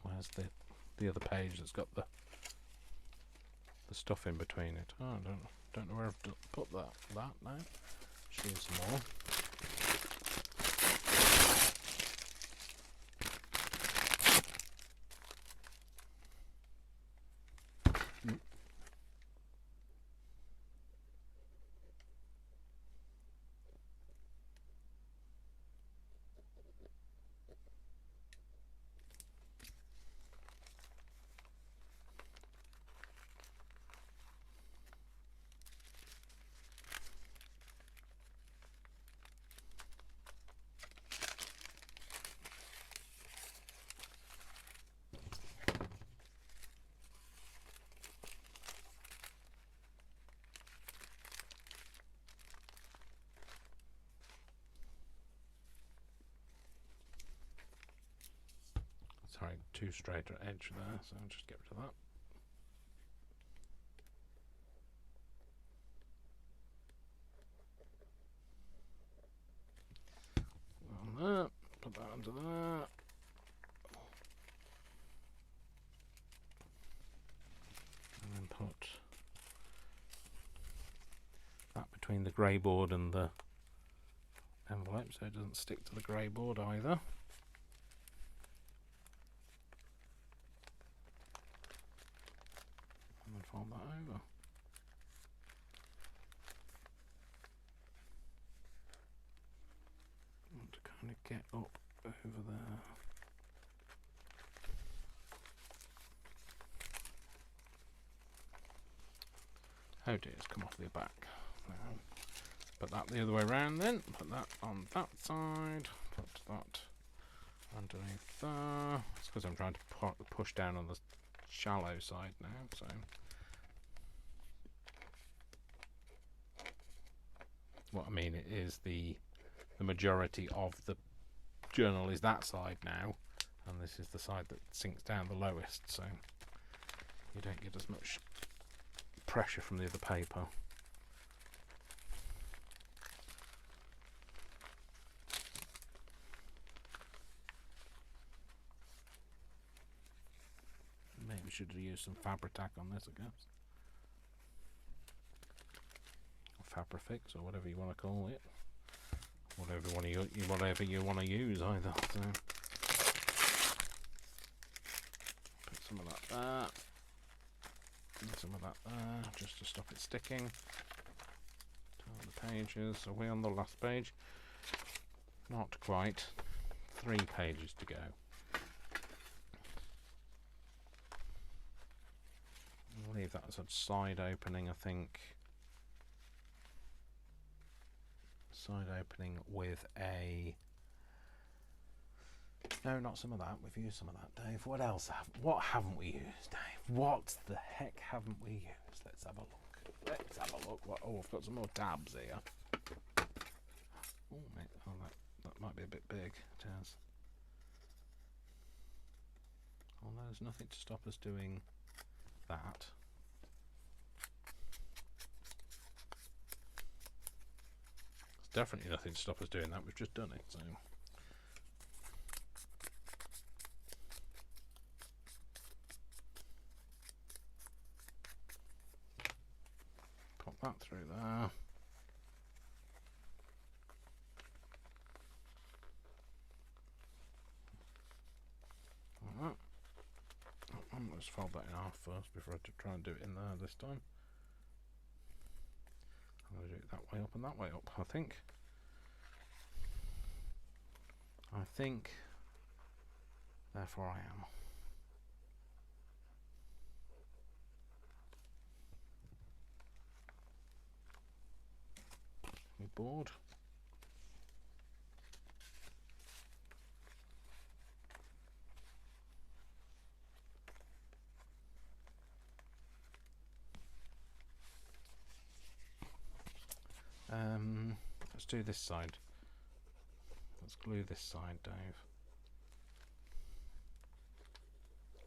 Where's the other page that's got the stuff in between it? Oh, I don't know where I've put that now. Just use some more. Sorry, too straight at edge there, so I'll just get rid of that. On there, put that under there. And then put that between the grey board and the envelope so it doesn't stick to the grey board either. Fold that over. I want to kind of get up over there. Oh dear, it's come off the back. Now, put that the other way around then. Put that on that side. Put that underneath there. It's because I'm trying to push down on the shallow side now, so what I mean is the majority of the journal is that side now, and this is the side that sinks down the lowest, so you don't get as much pressure from the other paper. Maybe should have used some Fabri-Tac on this, I guess. Or Fabrifix, or whatever you want to call it. Whatever you want to use, either. So put some of that there, and some of that there, just to stop it sticking. Turn the pages. Are we on the last page? Not quite. 3 pages to go. I'll leave that as a side opening, I think. Side opening with a... No, not some of that. We've used some of that, Dave. What else what haven't we used, Dave? What the heck haven't we used? Let's have a look. Let's have a look. Oh, I've got some more tabs here. Oh, mate. Oh, that might be a bit big. It is. Oh, no, there's nothing to stop us doing that. Definitely nothing to stop us doing that. We've just done it, so pop that through there. Alright. Let's fold that in half first before I try and do it in there this time. I'm going to do it that way up and that way up, I think. Therefore I am. We bored? Let's do this side. Let's glue this side, Dave.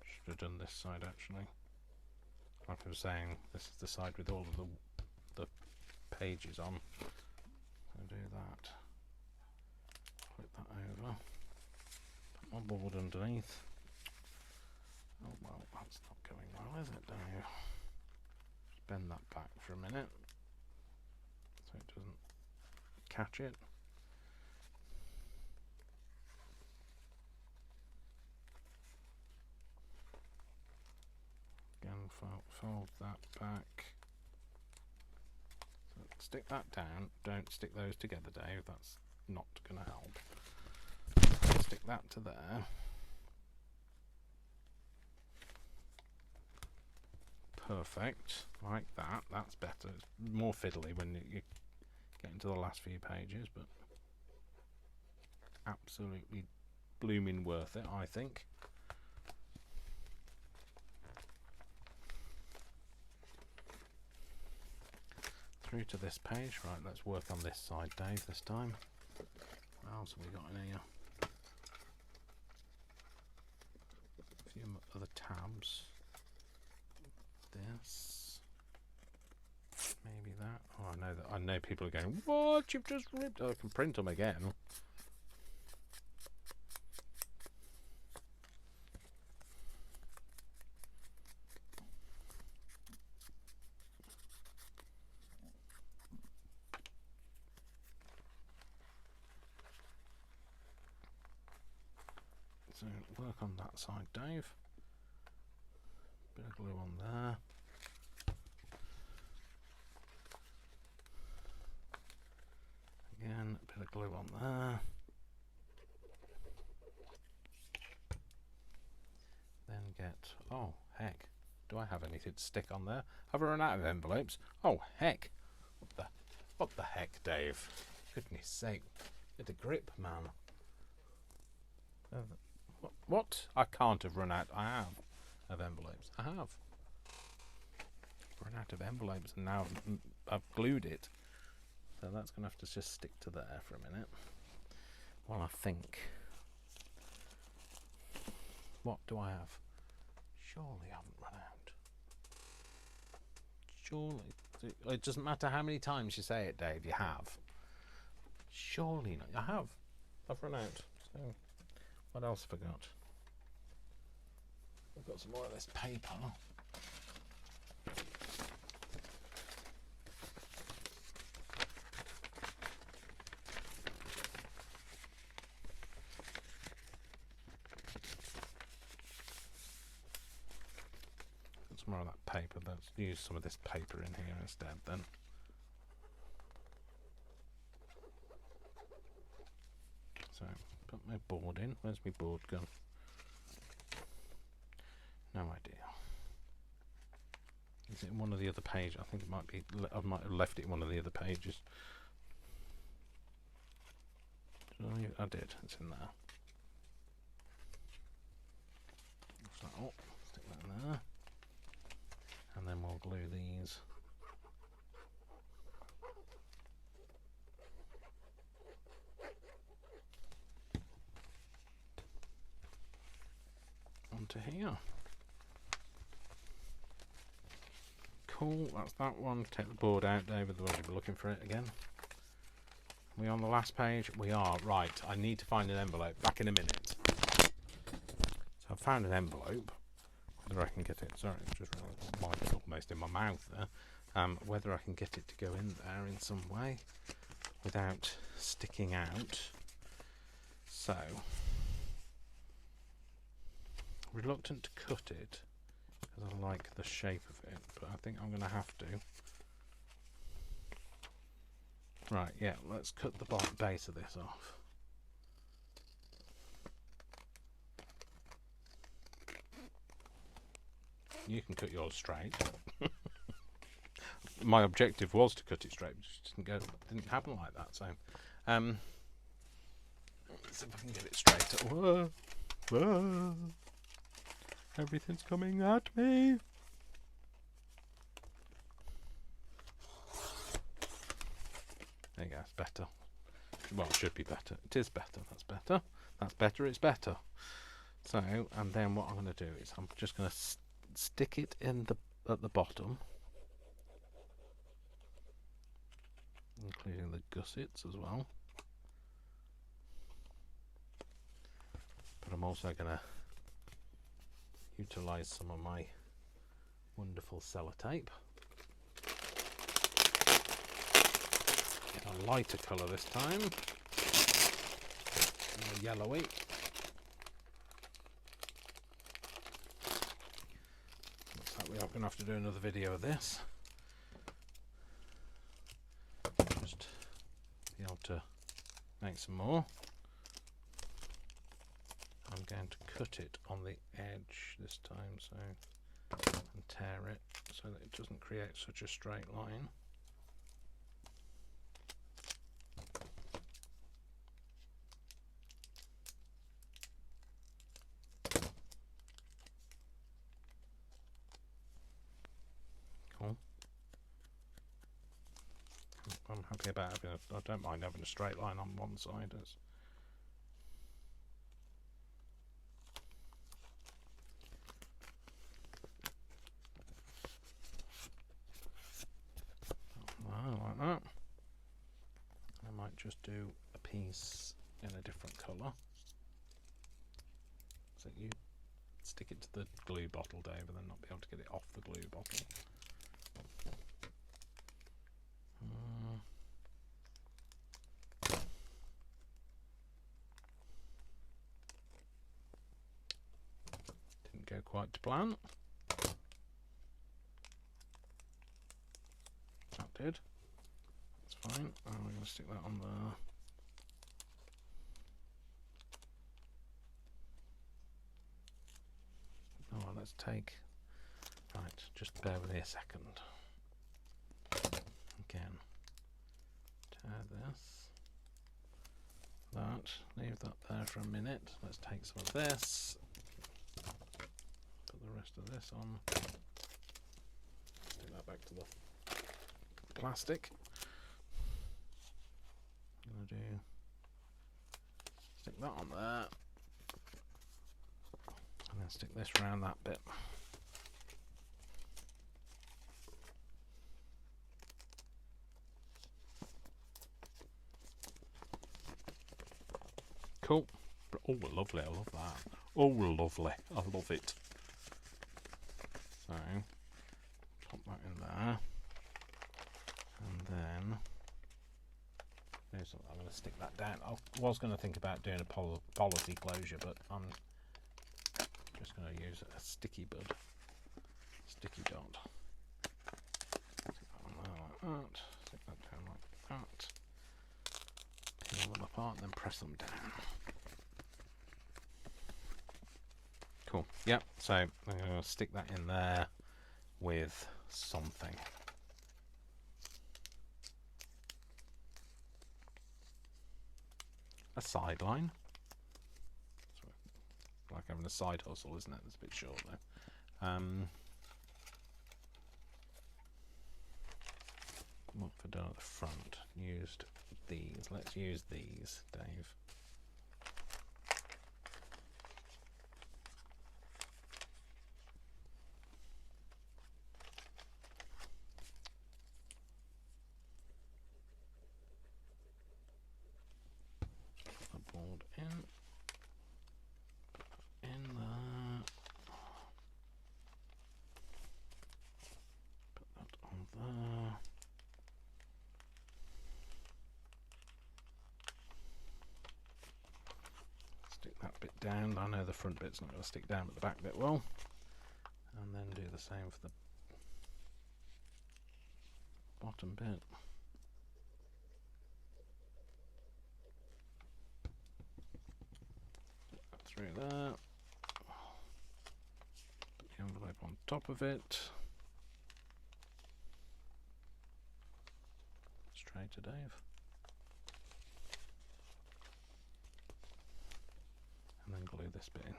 Should have done this side actually. Like I was saying, this is the side with all of the pages on. So do that. Flip that over. Put my board underneath. Oh well, that's not going well, is it, Dave? Just bend that back for a minute so it doesn't catch it. Again, fold that back. So stick that down. Don't stick those together, Dave. That's not going to help. Stick that to there. Perfect. Like that. That's better. It's more fiddly when you get into the last few pages, but absolutely blooming worth it, I think. Through to this page. Right, let's work on this side, Dave, this time. What else have we got in here? A few other tabs. This. Maybe that. Oh, I know people are going, what? You've just ripped. Oh, I can print them again. So work on that side, Dave. Bit of glue on there. Again, a bit of glue on there. Then get, oh heck, do I have anything to stick on there? Have I run out of envelopes? Oh heck, what the heck, Dave? Goodness sake, get a grip, man. What? I can't have run out. I have of envelopes. I have run out of envelopes, and now I've glued it. So that's going to have to just stick to there for a minute. Well, I think. What do I have? Surely I haven't run out. Surely. It doesn't matter how many times you say it, Dave, you have. Surely not. I have. I've run out. So, what else have I got? I've got some more of this paper. More of that paper. Let's use some of this paper in here instead then. So put my board in. Where's my board gone? No idea. Is it in one of the other pages? I think it might be. I might have left it in one of the other pages. I did. It's in there. So, stick that in there. And then we'll glue these onto here. Cool, that's that one. Take the board out, David, otherwise you'll be looking for it again. Are we on the last page? We are. Right, I need to find an envelope. Back in a minute. So I've found an envelope. Whether I can get it, sorry, it's just it's almost in my mouth there. Whether I can get it to go in there in some way without sticking out. So, reluctant to cut it because I like the shape of it, but I think I'm going to have to. Right, yeah, let's cut the base of this off. You can cut yours straight. My objective was to cut it straight, but it didn't happen like that. So, let's see if I can get it straight. Whoa, whoa! Everything's coming at me. There you go. It's better. Well, it should be better. It is better. That's better. That's better. It's better. So, and then what I'm going to do is I'm just going to stick it in at the bottom, including the gussets as well. But I'm also going to utilise some of my wonderful sellotape. Get a lighter colour this time, more yellowy. We are going to have to do another video of this. Just be able to make some more. I'm going to cut it on the edge this time, so and tear it so that it doesn't create such a straight line. I'm happy about having I don't mind having a straight line on one side. Like that. I might just do a piece in a different colour. So you stick it to the glue bottle, Dave, and then not be able to get it off the glue bottle. Didn't go quite to plan. That did. That's fine. And we're going to stick that on there. Oh, let's take. Right, just bear with me a second. Again, tear this, that, leave that there for a minute. Let's take some of this, put the rest of this on, stick that back to the plastic. going to do, stick that on there, and then stick this around that bit. Cool. Oh, lovely, I love that. Oh, lovely, I love it. So, pop that in there. And then, I'm going to stick that down. I was going to think about doing a policy closure, but I'm just going to use a sticky bud. Sticky dot. Stick that on there like that. Stick that down like that. Peel them apart and then press them down. Cool. Yep. So I'm going to stick that in there with something. A sideline. It's like having a side hustle, isn't it? It's a bit short though. What have I done at the front? Used these. Let's use these, Dave. Board in there, put that on there, stick that bit down. I know the front bit's not going to stick down, but the back bit will, and then do the same for the bottom bit. Through there, put the envelope on top of it. Straight to Dave. And then glue this bit in.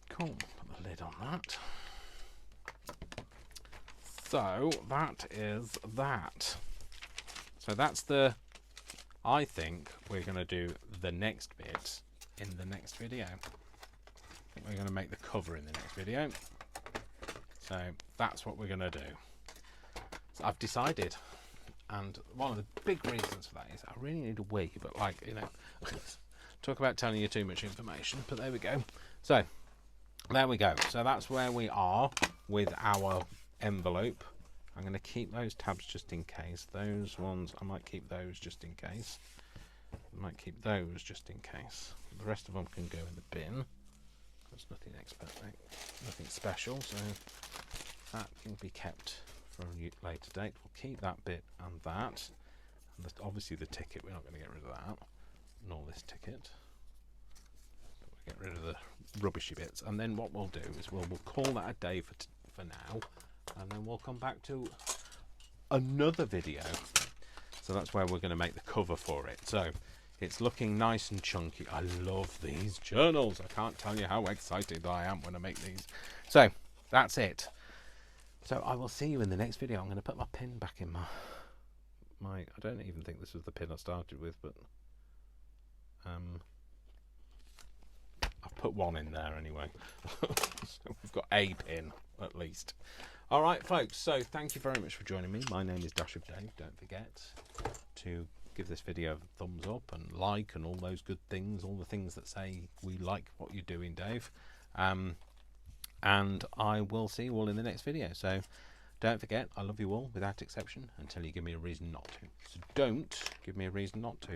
Cool, put the lid on that. So that is that. So that's the, I think we're going to do the next bit in the next video. I think we're going to make the cover in the next video. So that's what we're going to do. So I've decided, and one of the big reasons for that is I really need a wee, but like, you know, talk about telling you too much information, but there we go. So there we go. So that's where we are with our envelope. I'm going to keep those tabs just in case. Those ones, I might keep those just in case. I might keep those just in case. The rest of them can go in the bin. There's nothing nothing special, so that can be kept for a later date. We'll keep that bit and that. And obviously the ticket, we're not going to get rid of that. Nor this ticket. But we'll get rid of the rubbishy bits. And then what we'll do is we'll call that a day for now. And then we'll come back to another video. So that's where we're going to make the cover for it. So it's looking nice and chunky. I love these journals. I can't tell you how excited I am when I make these. So that's it. So I will see you in the next video. I'm going to put my pin back in my I don't even think this was the pin I started with, but I've put one in there anyway. So we've got a pin at least. All right, folks, so thank you very much for joining me. My name is Dash of Dave. Don't forget to give this video a thumbs up and like and all those good things, all the things that say we like what you're doing, Dave. And I will see you all in the next video. So don't forget, I love you all without exception until you give me a reason not to. So don't give me a reason not to.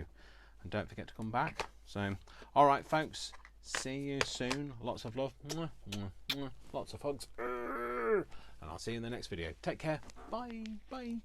And don't forget to come back. So, all right, folks, see you soon. Lots of love. Mwah, mwah, mwah. Lots of hugs. And I'll see you in the next video. Take care. Bye. Bye.